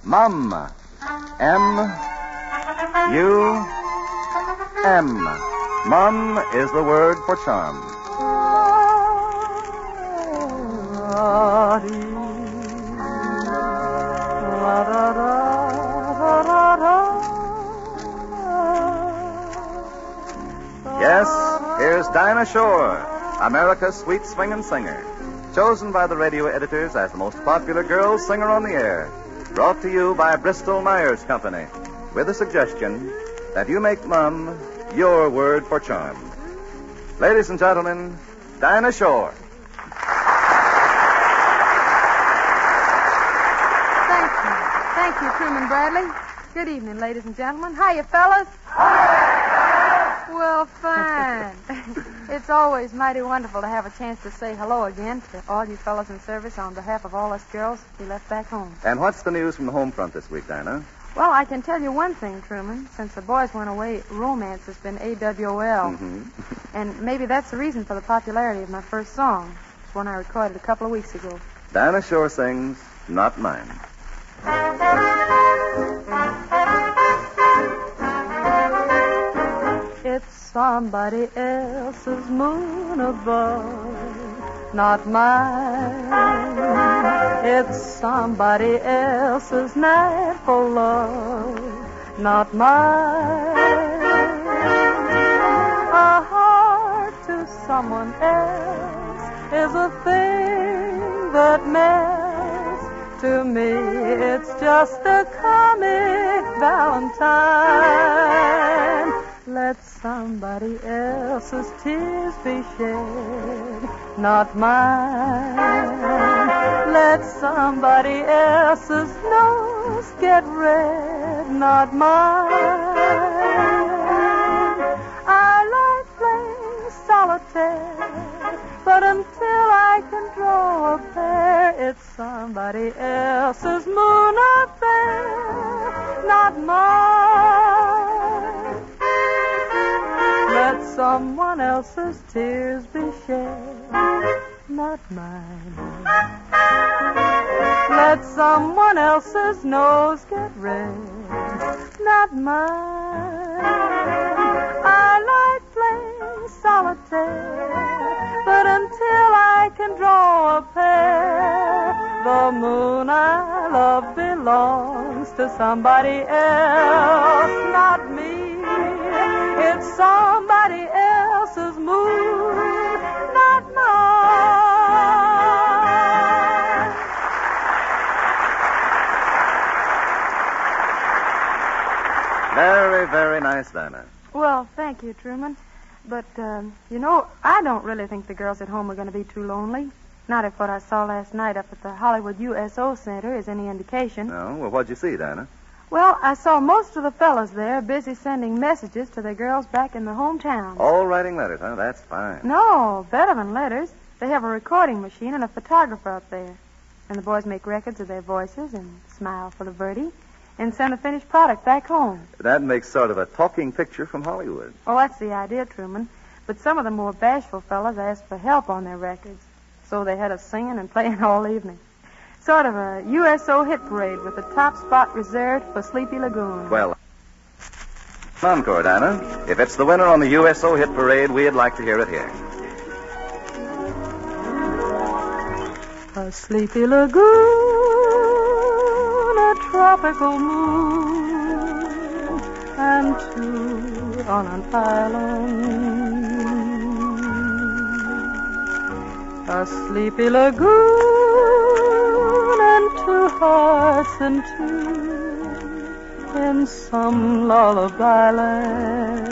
Mum. M-U-M. Mum is the word for charm. Yes, here's Dinah Shore, America's sweet swinging singer, chosen by the radio editors as the most popular girl singer on the air, brought to you by Bristol Myers Company, with a suggestion that you make Mum your word for charm. Ladies and gentlemen, Dinah Shore. Thank you, Truman Bradley. Good evening, ladies and gentlemen. Hiya, fellas. Well, fine. It's always mighty wonderful to have a chance to say hello again to all you fellas in service on behalf of all us girls we left back home. And what's the news from the home front this week, Dinah? Well, I can tell you one thing, Truman. Since the boys went away, romance has been AWOL. Mm-hmm. And maybe that's the reason for the popularity of my first song. It's one I recorded a couple of weeks ago. Dinah Shore sings Not Mine. It's somebody else's moon above, not mine. It's somebody else's night for love, not mine. A heart to someone else is a thing that melts. To me, it's just a comic valentine. Let somebody else's tears be shed, not mine. Let somebody else's nose get red, not mine. I like playing solitaire, but until I can draw a pair, it's somebody else's moon affair, not mine. Let someone else's tears be shed, not mine. Let someone else's nose get red, not mine. I like playing solitaire, but until I can draw a pair, the moon I love belongs to somebody else, not me. It's somebody else's moon, not mine. Very, very nice, Dinah. Well, thank you, Truman. But, I don't really think the girls at home are going to be too lonely. Not if what I saw last night up at the Hollywood USO Center is any indication. Oh, well, what'd you see, Dinah? Well, I saw most of the fellas there busy sending messages to their girls back in the hometown. All writing letters, huh? That's fine. No, better than letters. They have a recording machine and a photographer up there. And the boys make records of their voices and smile for the birdie and send the finished product back home. That makes sort of a talking picture from Hollywood. Oh, that's the idea, Truman. But some of the more bashful fellas asked for help on their records. So they had us singing and playing all evening. Sort of a USO hit parade with the top spot reserved for Sleepy Lagoon. Well, encore, Dinah. If it's the winner on the USO hit parade, we'd like to hear it here. A sleepy lagoon, a tropical moon, and two on an island. A sleepy lagoon and two hearts in tune in some lullaby land.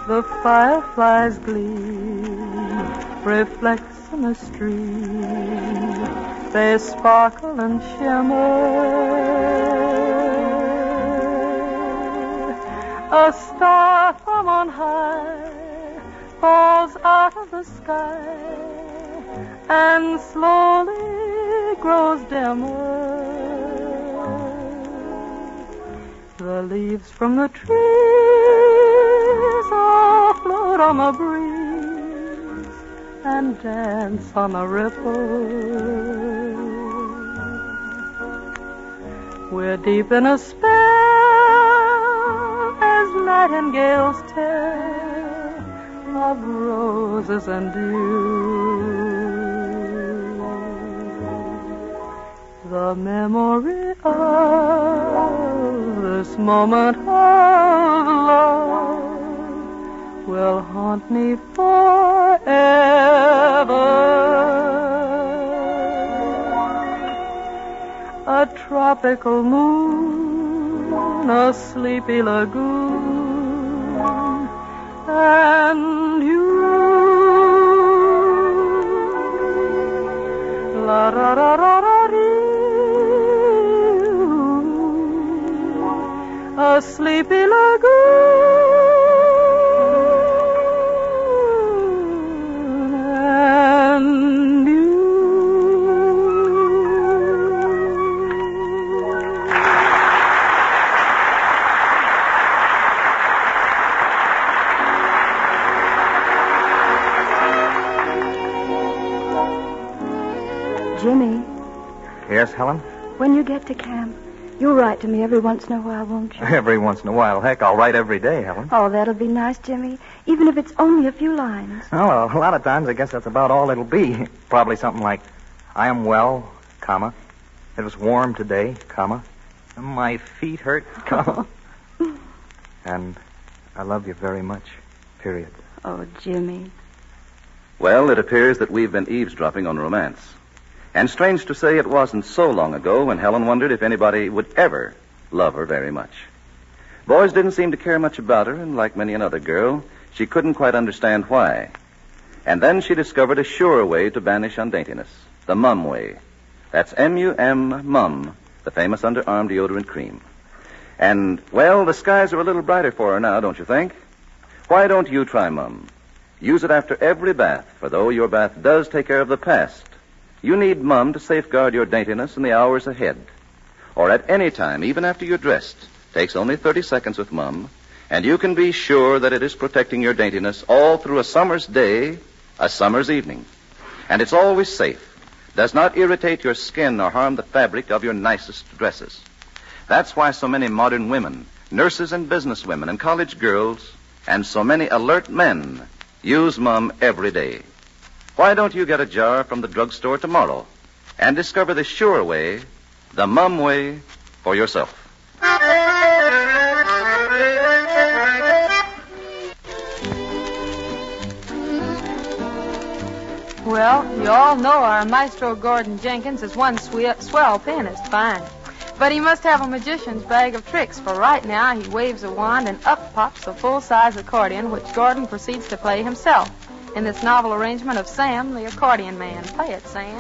The fireflies gleam, reflects in the stream. They sparkle and shimmer. A star from on high falls out of the sky and slowly grows dimmer. The leaves from the trees all float on the breeze and dance on the ripples. We're deep in a spell as nightingales tell of roses and dew. The memory of this moment of love will haunt me forever. A tropical moon, a sleepy lagoon, and you. La da da da da dee. A sleepy lagoon, and you. Jimmy, Yes, Helen? when you get to camp, you'll write to me every once in a while, won't you? Every once in a while. Heck, I'll write every day, Helen. Oh, that'll be nice, Jimmy, even if it's only a few lines. Well, a lot of times I guess that's about all it'll be. Probably something like, I am well, comma. It was warm today, comma. My feet hurt, comma. And I love you very much, period. Oh, Jimmy. Well, it appears that we've been eavesdropping on romance. And strange to say, it wasn't so long ago when Helen wondered if anybody would ever love her very much. Boys didn't seem to care much about her, and like many another girl, she couldn't quite understand why. And then she discovered a surer way to banish undaintiness, the Mum way. That's M-U-M, Mum, the famous underarm deodorant cream. And, well, the skies are a little brighter for her now, don't you think? Why don't you try Mum? Use it after every bath, for though your bath does take care of the past, you need Mum to safeguard your daintiness in the hours ahead. Or at any time, even after you're dressed. Takes only 30 seconds with Mum, and you can be sure that it is protecting your daintiness all through a summer's day, a summer's evening. And it's always safe. Does not irritate your skin or harm the fabric of your nicest dresses. That's why so many modern women, nurses and businesswomen and college girls, and so many alert men use Mum every day. Why don't you get a jar from the drugstore tomorrow and discover the sure way, the Mum way, for yourself? Well, you all know our Maestro Gordon Jenkins is one swell pianist, fine. But he must have a magician's bag of tricks, for right now he waves a wand and up pops a full-size accordion, which Gordon proceeds to play himself in this novel arrangement of Sam, the Accordion Man. Play it, Sam.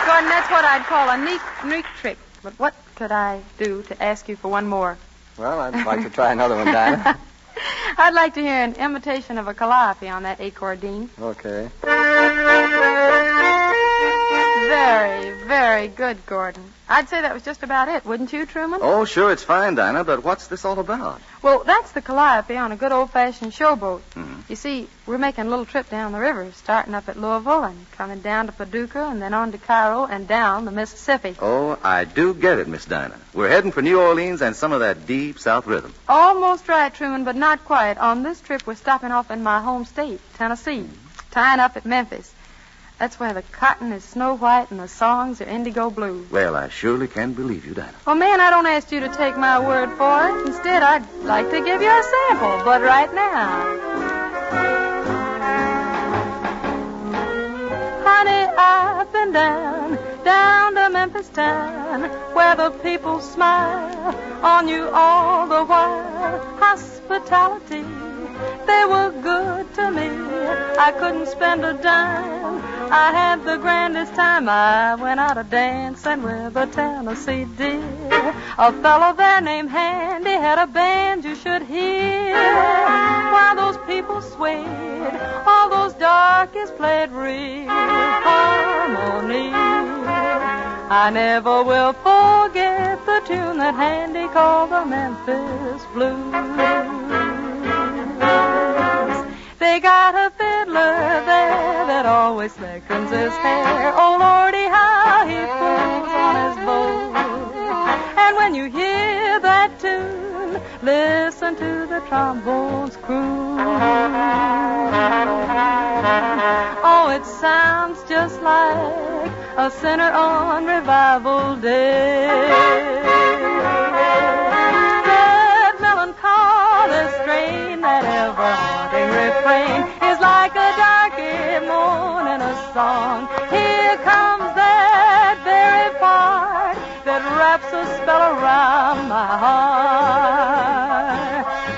Gordon, that's what I'd call a neat trick. But what could I do to ask you for one more? Well, I'd like to try another one, Dinah. I'd like to hear an imitation of a calliope on that accordion. Okay. Very, very good, Gordon. I'd say that was just about it, wouldn't you, Truman? Oh, sure, it's fine, Dinah, but what's this all about? Well, that's the calliope on a good old-fashioned showboat. Mm-hmm. You see, we're making a little trip down the river, starting up at Louisville and coming down to Paducah and then on to Cairo and down the Mississippi. Oh, I do get it, Miss Dinah. We're heading for New Orleans and some of that deep South rhythm. Almost right, Truman, but not quite. On this trip, we're stopping off in my home state, Tennessee, tying up at Memphis. That's where the cotton is snow white and the songs are indigo blue. Well, I surely can believe you, Dinah. Well, man, I don't ask you to take my word for it. Instead, I'd like to give you a sample, but right now. Honey, I've been down to Memphis town, where the people smile on you all the while. Hospitality, they were good to me. I couldn't spend a dime. I had the grandest time. I went out a-dancing with a Tennessee dear. A fellow there named Handy had a band you should hear. While those people swayed, all those darkies played real harmony. I never will forget the tune that Handy called the Memphis Blues. They got a fiddler there that always thickens his hair. Oh, Lordy, how he pulls on his bow. And when you hear that tune, listen to the trombones croon. Oh, it sounds just like a sinner on revival day. That melancholy strain, that ever-haunting refrain is like a darky moan in a song. Here comes that very part that wraps a spell around my heart.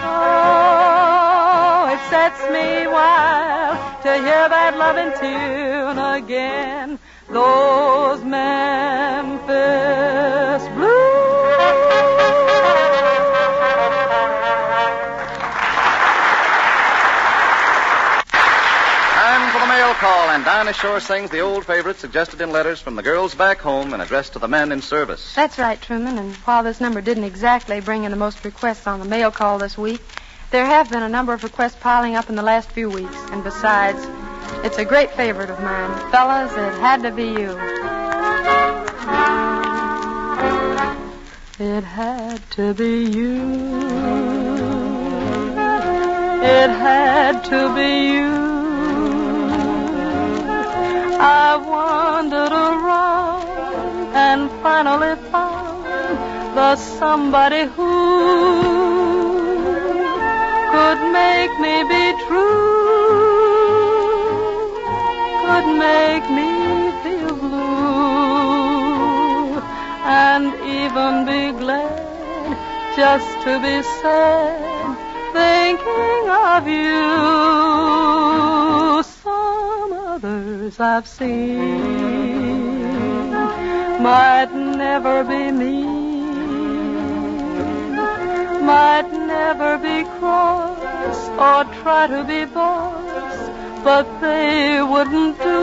Oh, it sets me wild to hear that loving tune again. Those Memphis Blues. Time for the mail call, and Dinah Shore sings the old favorite suggested in letters from the girls back home and addressed to the men in service. That's right, Truman, and while this number didn't exactly bring in the most requests on the mail call this week, there have been a number of requests piling up in the last few weeks, and besides, it's a great favorite of mine. Fellas, it had to be you. It had to be you. It had to be you. I wandered around and finally found the somebody who could make me be true, could make me feel blue, and even be glad just to be sad, thinking of you. Some others I've seen might never be mean, might never be cross or try to be boss, but they wouldn't do,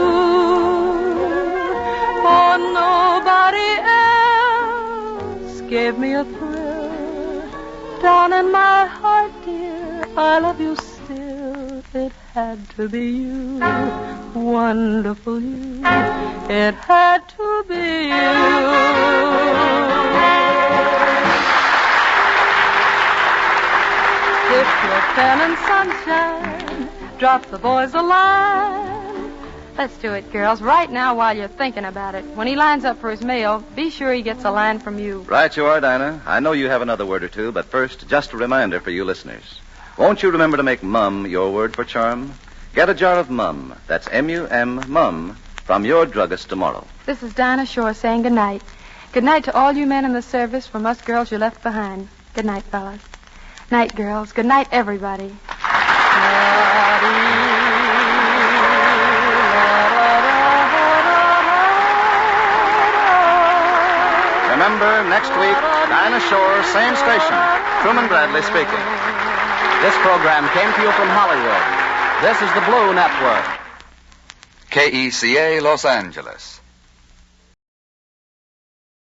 for nobody else gave me a thrill. Down in my heart, dear, I love you still. It had to be you, wonderful you. It had to be you. If you're feeling sunshine, drop the boys a line. Let's do it, girls, right now while you're thinking about it. When he lines up for his mail, be sure he gets a line from you. Right you are, Dinah. I know you have another word or two, but first, just a reminder for you listeners. Won't you remember to make Mum your word for charm? Get a jar of Mum. That's M-U-M, Mum, from your druggist tomorrow. This is Dinah Shore saying good night. Good night to all you men in the service, from us girls you left behind. Good night, fellas. Night, girls. Good night, everybody. Remember, next week, Dinah Shore, same station. Truman Bradley speaking. This program came to you from Hollywood. This is the Blue Network. KECA Los Angeles.